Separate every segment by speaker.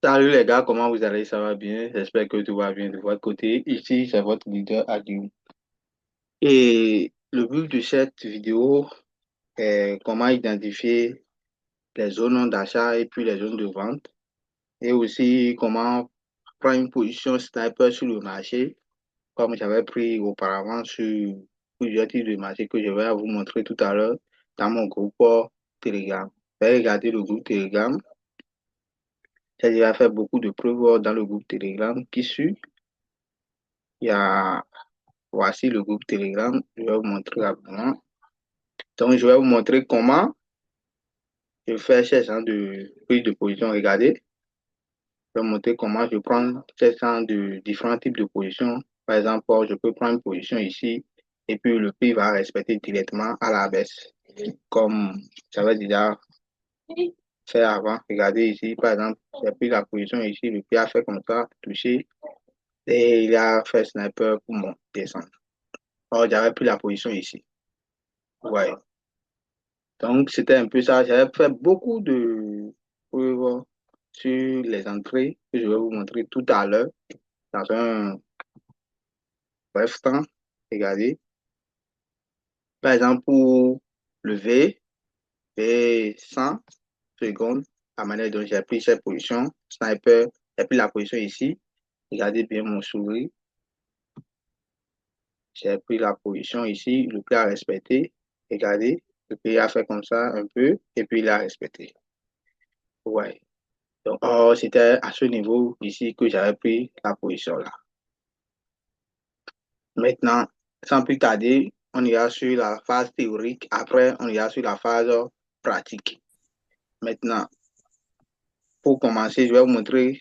Speaker 1: Salut les gars, comment vous allez? Ça va bien? J'espère que tout va bien de votre côté. Ici, c'est votre leader Adiou. Et le but de cette vidéo est comment identifier les zones d'achat et puis les zones de vente. Et aussi comment prendre une position sniper sur le marché, comme j'avais pris auparavant sur plusieurs types de marchés que je vais vous montrer tout à l'heure dans mon groupe Telegram. Vous allez regarder le groupe Telegram. J'ai déjà fait beaucoup de preuves dans le groupe Telegram qui suit. Il y a Voici le groupe Telegram. Je vais vous montrer rapidement. Donc, je vais vous montrer comment je fais ce genre de prise de position. Regardez, je vais vous montrer comment je prends ce genre de différents types de positions. Par exemple, je peux prendre une position ici et puis le prix va respecter directement à la baisse, comme j'avais déjà fait avant. Regardez ici, par exemple, j'ai pris la position ici, le prix a fait comme ça, touché et il a fait sniper pour mon descendre. Alors, j'avais pris la position ici. Ouais. Donc, c'était un peu ça. J'avais fait beaucoup de preuves sur les entrées que je vais vous montrer tout à l'heure dans un bref temps. Regardez. Par exemple, pour le V 100 secondes, la manière dont j'ai pris cette position, sniper, j'ai pris la position ici. Regardez bien mon souris. J'ai pris la position ici, le prix a respecté. Regardez, le prix a fait comme ça un peu et puis il a respecté. Ouais. Donc, c'était à ce niveau ici que j'avais pris la position là. Maintenant, sans plus tarder, on ira sur la phase théorique. Après, on ira sur la phase pratique. Maintenant, pour commencer, je vais vous montrer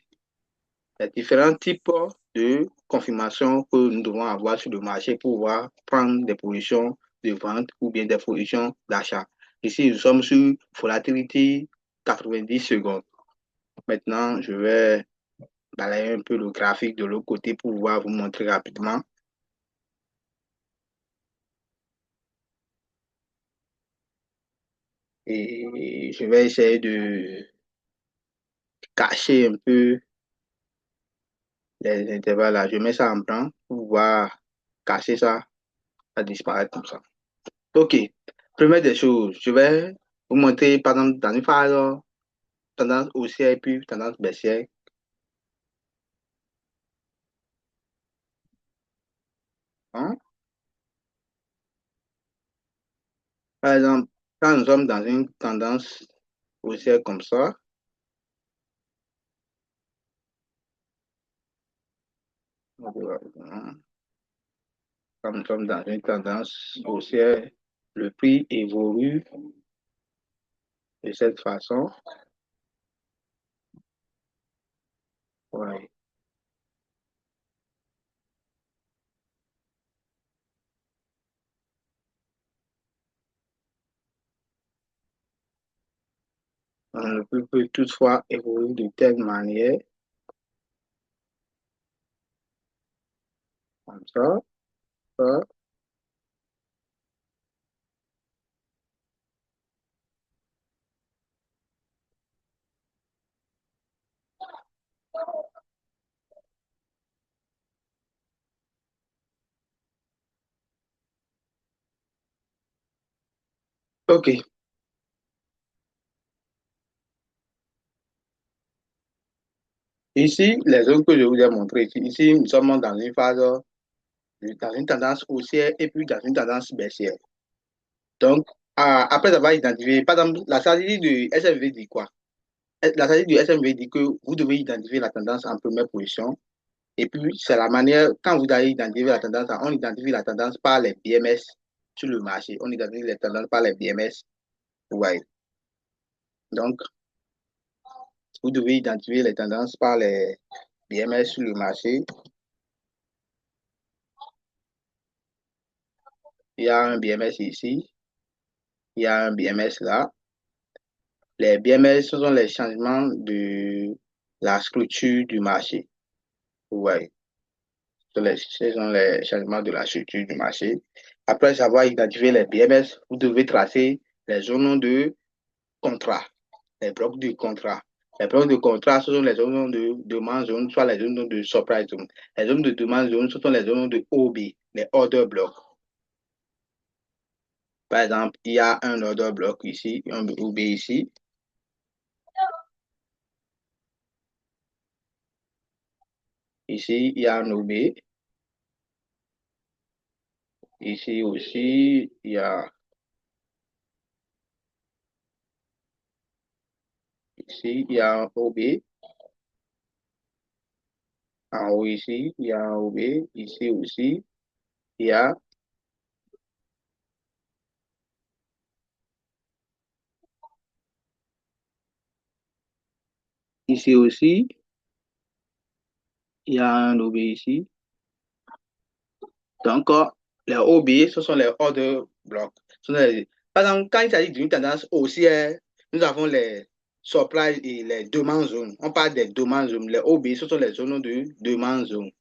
Speaker 1: les différents types de confirmation que nous devons avoir sur le marché pour pouvoir prendre des positions de vente ou bien des positions d'achat. Ici, nous sommes sur volatility 90 secondes. Maintenant, je vais balayer un peu le graphique de l'autre côté pour pouvoir vous montrer rapidement. Et je vais essayer de cacher un peu les intervalles là. Je mets ça en blanc pour pouvoir cacher ça, à disparaître comme ça. OK. Première des choses, je vais vous montrer, par exemple, dans une phase tendance haussière et puis tendance baissière. Hein? Par exemple, quand nous sommes dans une tendance haussière comme ça, quand nous sommes dans une tendance haussière, le prix évolue de cette façon. Ouais. Le prix peut toutefois évoluer de telle manière, comme ça. OK. Ici, les zones que je vous ai montrées ici, nous sommes dans une phase, dans une tendance haussière et puis dans une tendance baissière. Donc, après avoir identifié, par exemple, la stratégie du SMV dit quoi? La stratégie du SMV dit que vous devez identifier la tendance en première position. Et puis, c'est la manière, quand vous allez identifier la tendance, on identifie la tendance par les BMS sur le marché. On identifie les tendances par les BMS. Ouais. Donc, vous devez identifier les tendances par les BMS sur le marché. Il y a un BMS ici, il y a un BMS là. Les BMS, ce sont les changements de la structure du marché. Ouais, ce sont les changements de la structure du marché. Après avoir identifié les BMS, vous devez tracer les zones de contrat, les blocs de contrat. Les blocs de contraste, ce sont les zones de demande zone, soit les zones de supply zone. Les zones de demande zone, ce sont les zones de OB, les order blocks. Par exemple, il y a un order block ici, un OB ici. Ici, il y a un OB. Ici aussi, il y a un OB. En haut ici, il y a un OB. Ici aussi, il y a ici aussi, il y a un OB ici. Donc, les OB, ce sont les order blocks. Par exemple, quand il s'agit d'une tendance haussière, nous avons les supply et les demandes zones. On parle des demandes zones. Les OB, ce sont les zones de demande zone.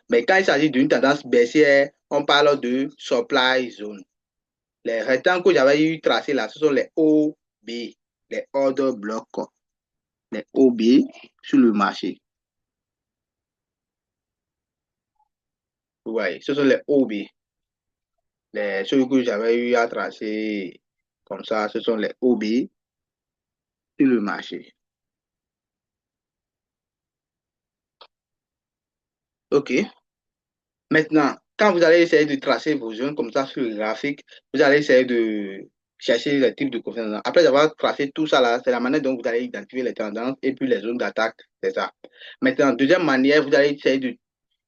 Speaker 1: Mais quand il s'agit d'une tendance baissière, on parle de supply zone. Les rectangles que j'avais eu tracés là, ce sont les OB, les order blocks, les OB sur le marché. Vous voyez, ce sont les OB. Ceux que j'avais eu à tracer comme ça, ce sont les OB sur le marché. OK. Maintenant, quand vous allez essayer de tracer vos zones comme ça sur le graphique, vous allez essayer de chercher les types de confiance. Après avoir tracé tout ça là, c'est la manière dont vous allez identifier les tendances et puis les zones d'attaque, c'est ça. Maintenant, deuxième manière, vous allez essayer de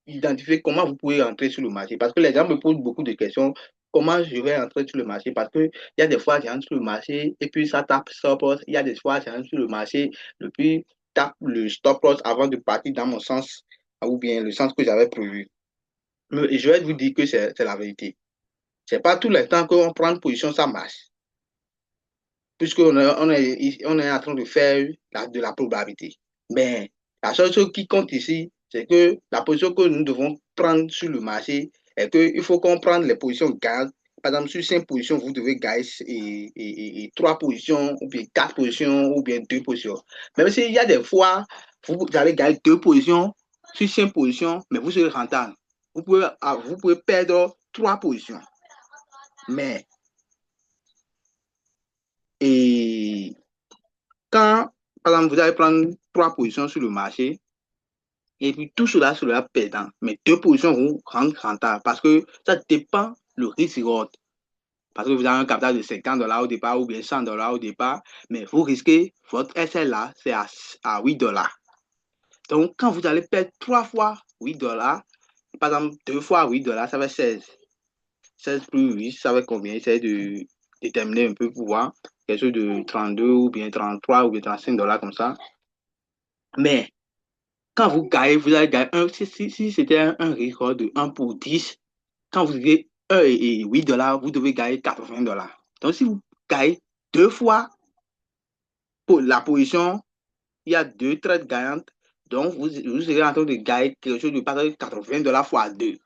Speaker 1: identifier comment vous pouvez entrer sur le marché. Parce que les gens me posent beaucoup de questions. Comment je vais entrer sur le marché? Parce qu'il y a des fois, j'entre sur le marché et puis ça tape stop loss. Il y a des fois, j'entre sur le marché et puis tape le stop loss avant de partir dans mon sens ou bien le sens que j'avais prévu. Mais je vais vous dire que c'est la vérité. C'est pas tout le temps qu'on prend une position, ça marche. Puisqu'on est en train de faire de la probabilité. Mais la seule chose qui compte ici, c'est que la position que nous devons prendre sur le marché est qu'il faut qu'on prenne les positions gagnantes. Par exemple, sur 5 positions, vous devez gagner 3 positions, ou bien 4 positions, ou bien 2 positions. Même s'il y a des fois, vous allez gagner 2 positions sur 5 positions, mais vous serez rentable. Vous pouvez perdre 3 positions. Mais, et quand, par exemple, vous allez prendre 3 positions sur le marché, et puis tout cela sera perdant. Mais 2 positions vont rendre rentable parce que ça dépend le risque reward. Parce que vous avez un capital de $50 au départ ou bien $100 au départ, mais vous risquez votre SL là, c'est à $8. Donc, quand vous allez perdre 3 fois $8, par exemple, 2 fois $8, ça fait 16. 16 plus 8, ça fait combien? Essayez de déterminer un peu pour voir. Quelque chose de 32 ou bien 33 ou bien $35 comme ça. Mais quand vous gagnez, vous allez gagner si c'était un record de 1 pour 10, quand vous gagnez 1 et $8, vous devez gagner $80. Donc, si vous gagnez 2 fois pour la position, il y a 2 trades gagnantes. Donc, vous serez en train de gagner quelque chose de $80 fois 2.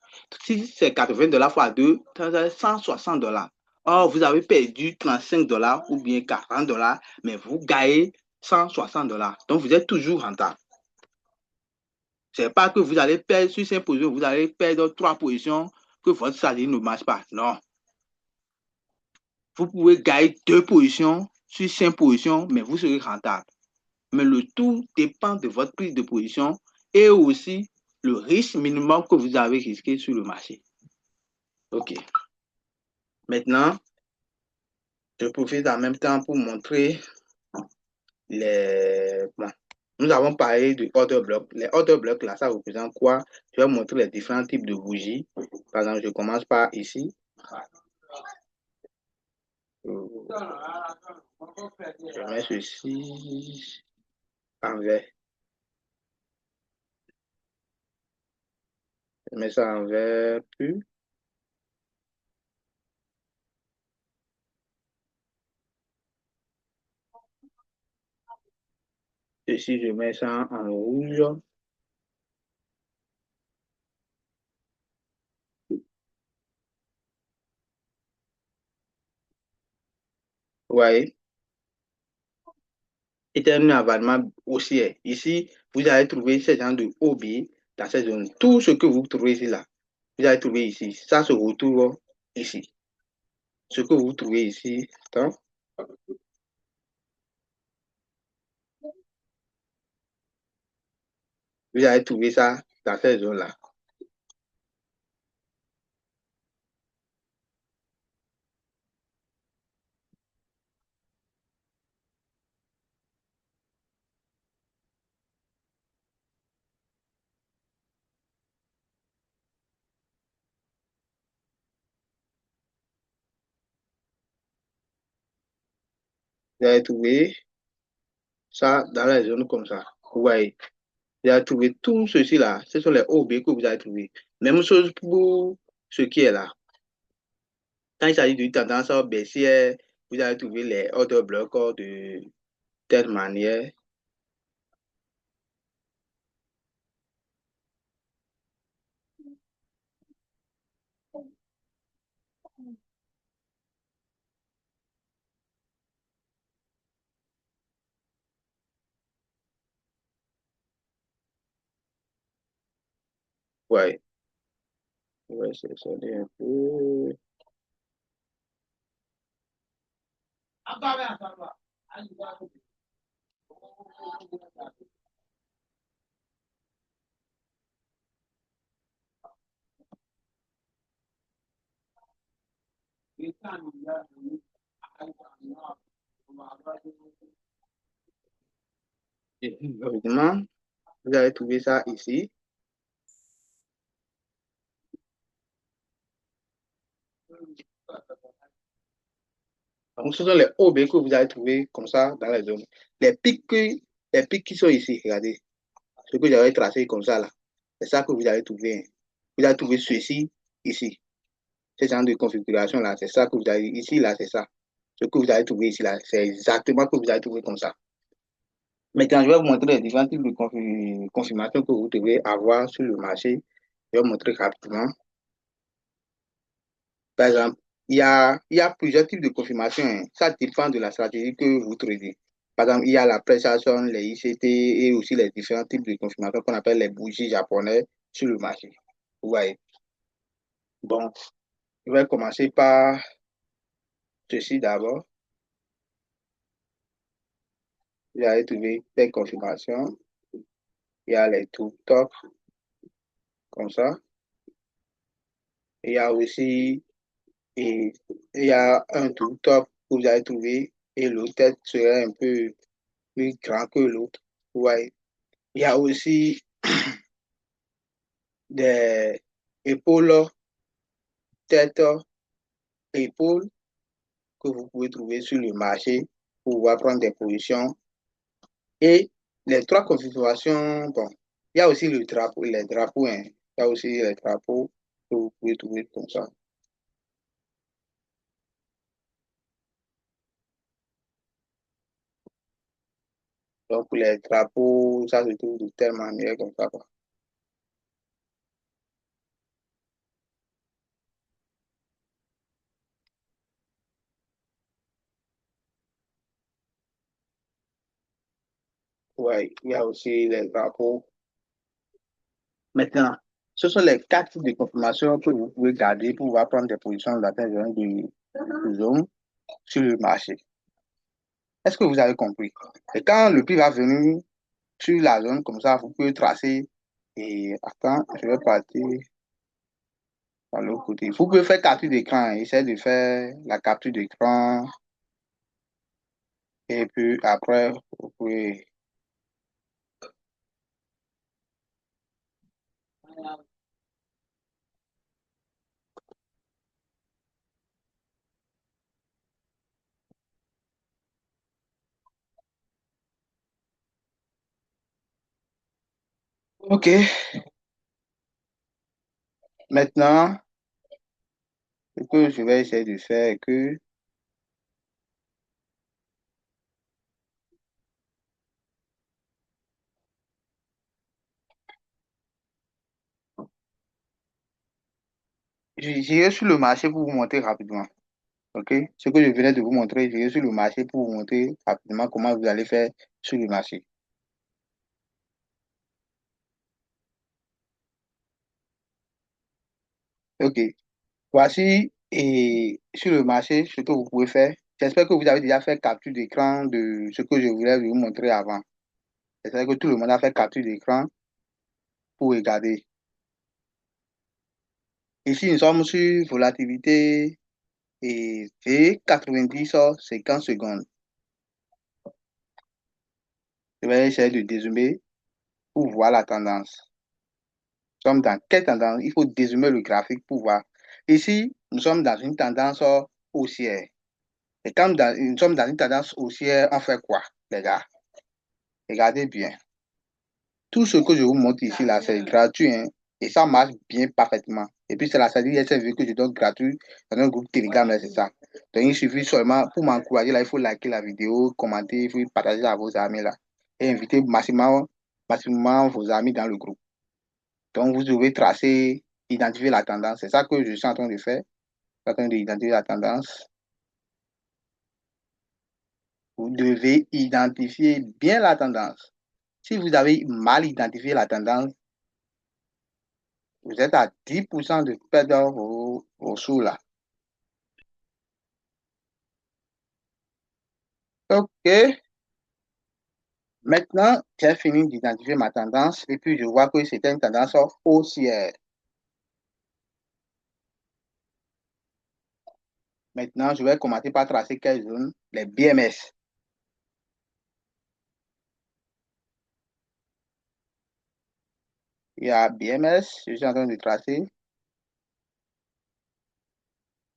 Speaker 1: Si c'est $80 fois 2, c'est $160. Or, vous avez perdu $35 ou bien $40, mais vous gagnez $160. Donc, vous êtes toujours rentable. Ce n'est pas que vous allez perdre sur 5 positions, vous allez perdre 3 positions, que votre stratégie ne marche pas. Non. Vous pouvez gagner 2 positions sur 5 positions, mais vous serez rentable. Mais le tout dépend de votre prise de position et aussi le risque minimum que vous avez risqué sur le marché. OK. Maintenant, je profite en même temps pour montrer les... Nous avons parlé du order block. Les order blocks, là, ça représente quoi? Je vais montrer les différents types de bougies. Par exemple, je commence par ici. Je mets ceci en vert. Je mets ça en vert plus. Ici, je mets ça en rouge. Vous voyez? éternel avalement haussière. Ici, vous allez trouver ce genre de OB dans cette zone. Tout ce que vous trouvez ici, là, vous allez trouver ici. Ça se retrouve ici. Ce que vous trouvez ici, attends, vous allez trouver ça dans cette zone-là. Vous allez trouver ça dans les zones comme ça. Vous voyez, vous allez trouver tout ceci là. Ce sont les OB que vous allez trouver. Même chose pour ce qui est là. Quand il s'agit de tendance baissière, vous allez trouver les autres blocs de telle manière. Ouais, ouais, c'est ça un peu. Évidemment, vous allez trouver ça ici. Donc, ce sont les OB que vous allez trouver comme ça dans la zone. Les pics qui sont ici, regardez, ce que j'avais tracé comme ça là, c'est ça que vous allez trouver, hein. Vous allez trouver ceci ici. Ce genre de configuration là, c'est ça que vous allez ici là, c'est ça. Ce que vous allez trouver ici là, c'est exactement ce que vous allez trouver comme ça. Maintenant, je vais vous montrer les différents types de confirmation que vous devez avoir sur le marché. Je vais vous montrer rapidement. Par exemple, il y a plusieurs types de confirmation, hein. Ça dépend de la stratégie que vous tradez. Par exemple, il y a la prestation, les ICT et aussi les différents types de confirmation qu'on appelle les bougies japonaises sur le marché. Vous voyez. Bon, je vais commencer par ceci d'abord. Vous allez trouver des confirmations. Il y a les tout top comme ça. Il y a aussi et, il y a un tout top que vous allez trouver et l'autre tête serait un peu plus grand que l'autre. Vous voyez. Il y a aussi des épaules, tête, épaules que vous pouvez trouver sur le marché pour pouvoir prendre des positions. Et les trois configurations, bon, il y a aussi le drapeau, les drapeaux, hein. Il y a aussi les drapeaux que vous pouvez trouver comme ça. Donc, pour les drapeaux, ça se trouve de telle manière comme ça, quoi. Ouais, il y a aussi les drapeaux. Maintenant, ce sont les quatre types de confirmations que vous pouvez garder pour pouvoir prendre des positions dans la de zone sur le marché. Est-ce que vous avez compris? Et quand le prix va venir sur la zone comme ça, vous pouvez tracer. Et attends, je vais partir par l'autre côté. Vous pouvez faire capture d'écran. Essayez de faire la capture d'écran. Et puis après, vous pouvez. OK. Maintenant, ce que je vais essayer de faire est que j'irai sur le marché pour vous montrer rapidement. OK? Ce que je venais de vous montrer, je vais sur le marché pour vous montrer rapidement comment vous allez faire sur le marché. OK. Voici et sur le marché ce que vous pouvez faire. J'espère que vous avez déjà fait capture d'écran de ce que je voulais vous montrer avant. J'espère que tout le monde a fait capture d'écran pour regarder. Ici, nous sommes sur volatilité et V90 sur 50 secondes. Je vais essayer de dézoomer pour voir la tendance. Nous sommes dans quelle tendance? Il faut dézoomer le graphique pour voir. Ici, nous sommes dans une tendance haussière. Et quand nous sommes dans une tendance haussière, on fait quoi, les gars? Regardez bien. Tout ce que je vous montre ici, là, c'est gratuit, hein, et ça marche bien parfaitement. Et puis, c'est la série SFV que je donne gratuit dans un groupe Telegram, là, c'est ça. Donc, il suffit seulement, pour m'encourager, là, il faut liker la vidéo, commenter, il faut partager à vos amis, là, et inviter massivement vos amis dans le groupe. Donc, vous devez tracer, identifier la tendance. C'est ça que je suis en train de faire. Je suis en train d'identifier la tendance. Vous devez identifier bien la tendance. Si vous avez mal identifié la tendance, vous êtes à 10% de perdre vos sous là. OK. Maintenant, j'ai fini d'identifier ma tendance et puis je vois que c'était une tendance haussière. Maintenant, je vais commencer par tracer quelles zones? Les BMS. Il y a BMS, je suis en train de tracer.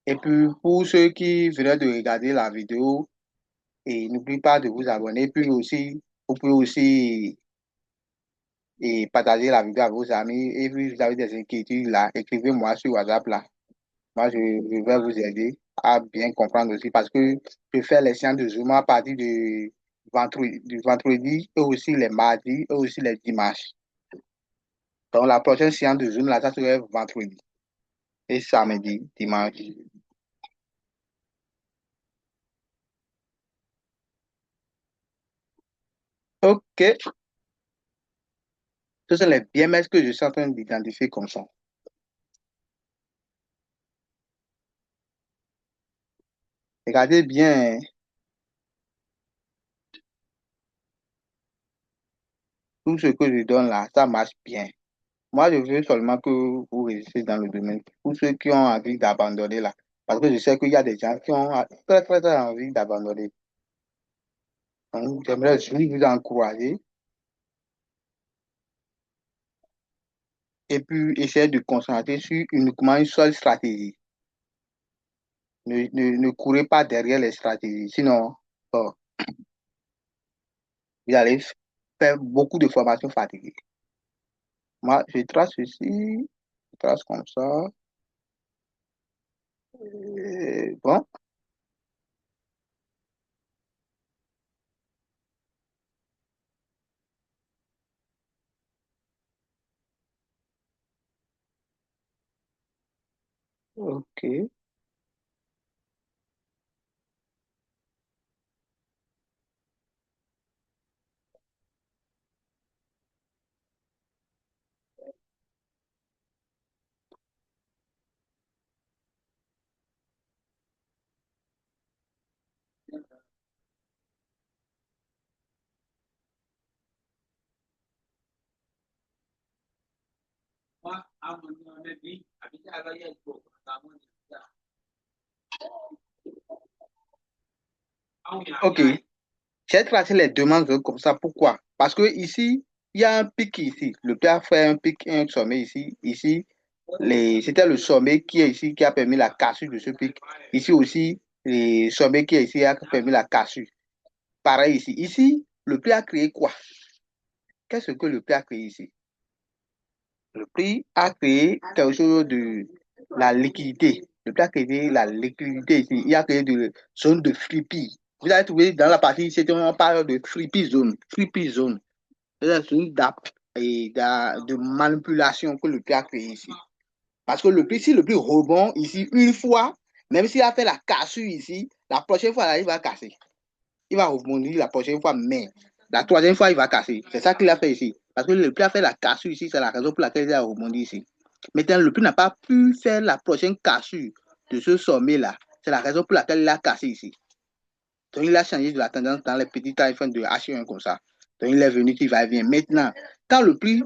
Speaker 1: Et puis, pour ceux qui venaient de regarder la vidéo, et n'oubliez pas de vous abonner. Puis aussi, vous pouvez aussi partager la vidéo à vos amis. Et puis, vous avez des inquiétudes là, écrivez-moi sur WhatsApp là. Moi, je vais vous aider à bien comprendre aussi parce que je fais les séances de Zoom à partir du vendredi et aussi les mardis et aussi les dimanches. Donc, la prochaine séance de Zoom, là, ça serait vendredi et samedi, dimanche. OK. Ce sont les BMS que je suis en train d'identifier comme ça. Regardez bien, hein, tout ce que je donne là, ça marche bien. Moi, je veux seulement que vous réussissiez dans le domaine. Pour ceux qui ont envie d'abandonner là, parce que je sais qu'il y a des gens qui ont très, très, très envie d'abandonner. Donc, j'aimerais juste vous encourager et puis essayer de concentrer sur uniquement une seule stratégie. Ne courez pas derrière les stratégies, sinon, oh, vous allez faire beaucoup de formations fatiguées. Moi, je trace ceci, je trace comme ça. Et bon, OK. OK. J'ai tracé les demandes comme ça. Pourquoi? Parce que ici, il y a un pic ici. Le père fait un pic, un sommet ici. Ici, c'était le sommet qui est ici qui a permis la cassure de ce pic. Ici aussi, le sommet qui est ici a permis la cassure. Pareil ici. Ici, le prix a créé quoi? Qu'est-ce que le prix a créé ici? Le prix a créé quelque chose de la liquidité. Le prix a créé la liquidité ici. Il a créé de zone de flippy. Vous avez trouvé dans la partie ici, on parle de flippy zone. Flippy zone. C'est une d'app et de manipulation que le prix a créé ici. Parce que le prix, si le prix rebond ici une fois, Même s'il a fait la cassure ici, la prochaine fois, là, il va casser. Il va rebondir la prochaine fois, mais la troisième fois, il va casser. C'est ça qu'il a fait ici. Parce que le prix a fait la cassure ici, c'est la raison pour laquelle il a rebondi ici. Maintenant, le prix n'a pas pu faire la prochaine cassure de ce sommet-là. C'est la raison pour laquelle il a cassé ici. Donc, il a changé de la tendance dans les petits time frames de H1 comme ça. Donc, il est venu, il va et vient. Maintenant, quand le prix,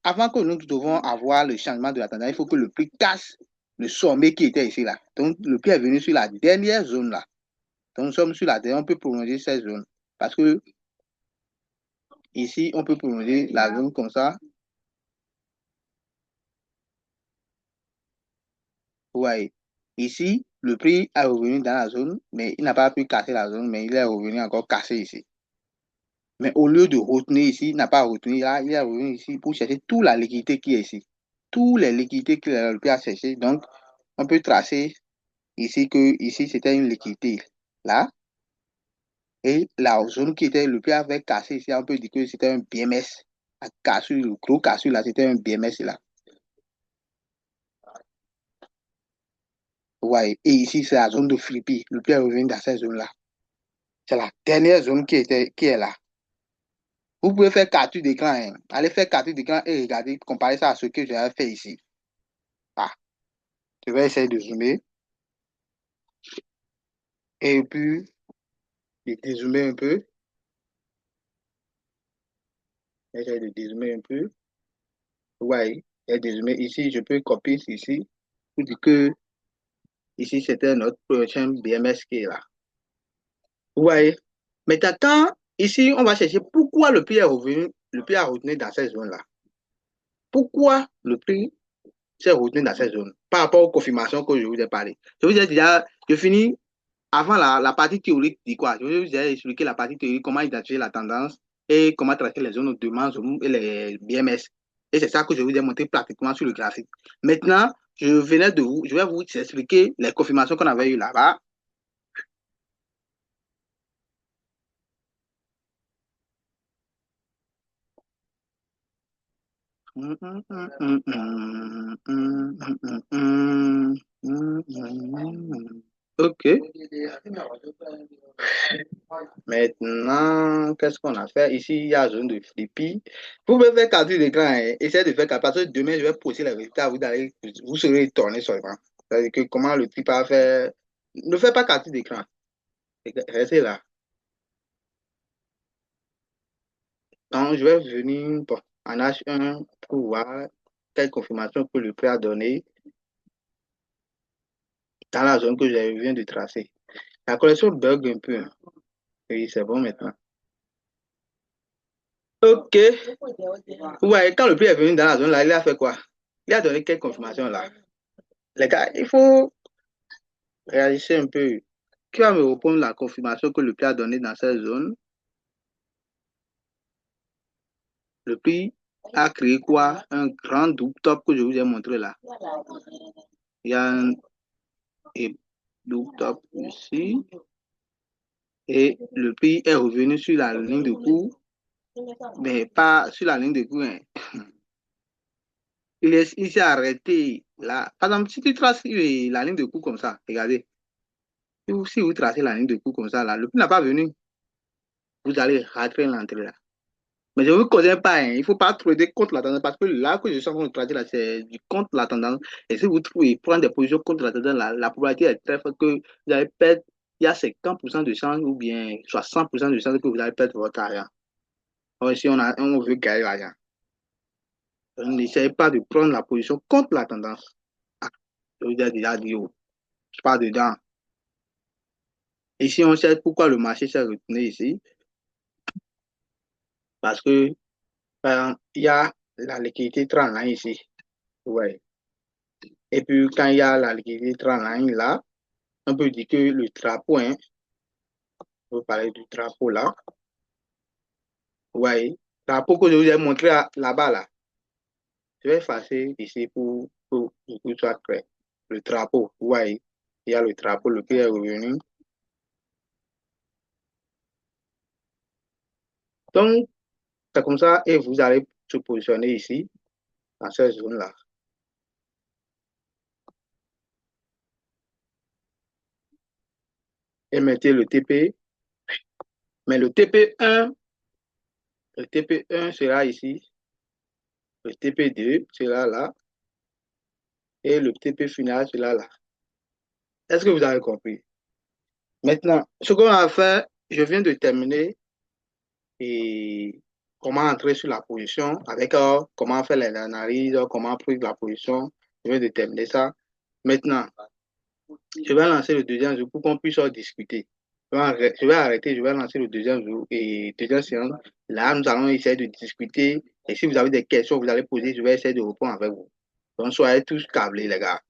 Speaker 1: avant que nous devons avoir le changement de la tendance, il faut que le prix casse le sommet qui était ici là. Donc, le prix est venu sur la dernière zone là. Donc, nous sommes sur la dernière, on peut prolonger cette zone. Parce que ici, on peut prolonger la zone comme ça. Vous voyez. Ici, le prix est revenu dans la zone, mais il n'a pas pu casser la zone, mais il est revenu encore casser ici. Mais au lieu de retenir ici, il n'a pas retenu là, il est revenu ici pour chercher toute la liquidité qui est ici. Toutes les liquidités qu'il a pu chercher. Donc, on peut tracer ici que ici, c'était une liquidité là. Et la zone qui était le plus avec cassé ici, on peut dire que c'était un BMS. La cassure, le gros cassure là, c'était un BMS là. Ouais. Et ici, c'est la zone de Philippi. Le plus est revenu dans cette zone-là. C'est la dernière zone qui est là. Vous pouvez faire capture d'écran. Hein. Allez faire capture d'écran et regardez, comparer ça à ce que j'avais fait ici. Ah, je vais essayer de zoomer. Et puis, de dézoomer un peu. J'essaie de dézoomer un peu. Ouais, et dézoomer ici, je peux copier ici. Pour dire que ici, c'était notre prochain BMS qui est là. Ouais. Maintenant, quand ici, on va chercher pourquoi le prix est revenu, le prix a retenu dans cette zone-là. Pourquoi le prix s'est retenu dans cette zone par rapport aux confirmations que je vous ai parlé. Je vous ai déjà, je finis avant la partie théorique dit quoi? Je vous ai expliqué la partie théorique, comment identifier la tendance et comment traiter les zones de demande et les BMS. Et c'est ça que je vous ai montré pratiquement sur le graphique. Maintenant, je vais vous expliquer les confirmations qu'on avait eues là-bas. Ok. Maintenant, qu'est-ce qu'on a fait? Ici, il y a zone de Flippy. Vous pouvez faire capture d'écran. Hein. Essayez de faire capture. Parce que demain, je vais poster les résultats. Vous serez étonné seulement. C'est-à-dire que comment le type a fait. Ne faites pas capture d'écran. Restez là. Donc, je vais venir bon, en H1 pour voir quelle confirmation que le prix a donné dans la zone que je viens de tracer. La collection bug un peu. Hein. Oui, c'est bon maintenant. Ok. Ouais, quand le prix est venu dans la zone là, il a fait quoi? Il a donné quelle confirmation là? Les gars, il faut réagir un peu. Qui va me répondre la confirmation que le prix a donnée dans cette zone? Le prix a créé quoi? Un grand double top que je vous ai montré là. Il y a un double top ici. Et le prix est revenu sur la ligne de cours, mais pas sur la ligne de cours. Hein. Il s'est arrêté là. Par exemple, si tu traces la ligne de cours comme ça, regardez. Si vous tracez la ligne de cours comme ça, là, le prix n'a pas venu. Vous allez rater l'entrée là. Mais je ne vous connais pas, hein. Il ne faut pas trader contre la tendance parce que là que je suis en train de trader, là, c'est du contre la tendance. Et si vous trouvez prendre des positions contre la tendance, la probabilité est très forte que vous allez perdre. Il y a 50% de chance ou bien 60% de chance que vous allez perdre votre argent. Alors, si on veut gagner l'argent, n'essayez pas de prendre la position contre la tendance. Ah, je vous ai déjà dit, oh, je pars dedans. Ici, on sait pourquoi le marché s'est retenu ici. Parce que il y a la liquidité 30 ans ici. Ouais. Et puis, quand il y a la liquidité 30 ans là, on peut dire que le drapeau, hein, on peut parler du drapeau là. Ouais. Drapeau que je vous ai montré là-bas là. Je vais effacer ici pour que ce soit clair. Le drapeau, ouais. Il y a le drapeau, le prix est revenu. Donc, c'est comme ça et vous allez se positionner ici, dans cette zone-là. et mettez le TP. Mais le TP1 sera ici, le TP2 sera là, et le TP final sera là. Est-ce que vous avez compris? Maintenant, ce qu'on va faire, je viens de terminer et comment entrer sur la position avec comment faire l'analyse, comment prendre la position. Je viens de terminer ça. Maintenant, je vais lancer le deuxième jour pour qu'on puisse en discuter. Je vais arrêter, je vais lancer le deuxième jour et deuxième séance. Là, nous allons essayer de discuter. Et si vous avez des questions, vous allez poser, je vais essayer de répondre avec vous. Donc, soyez tous câblés, les gars.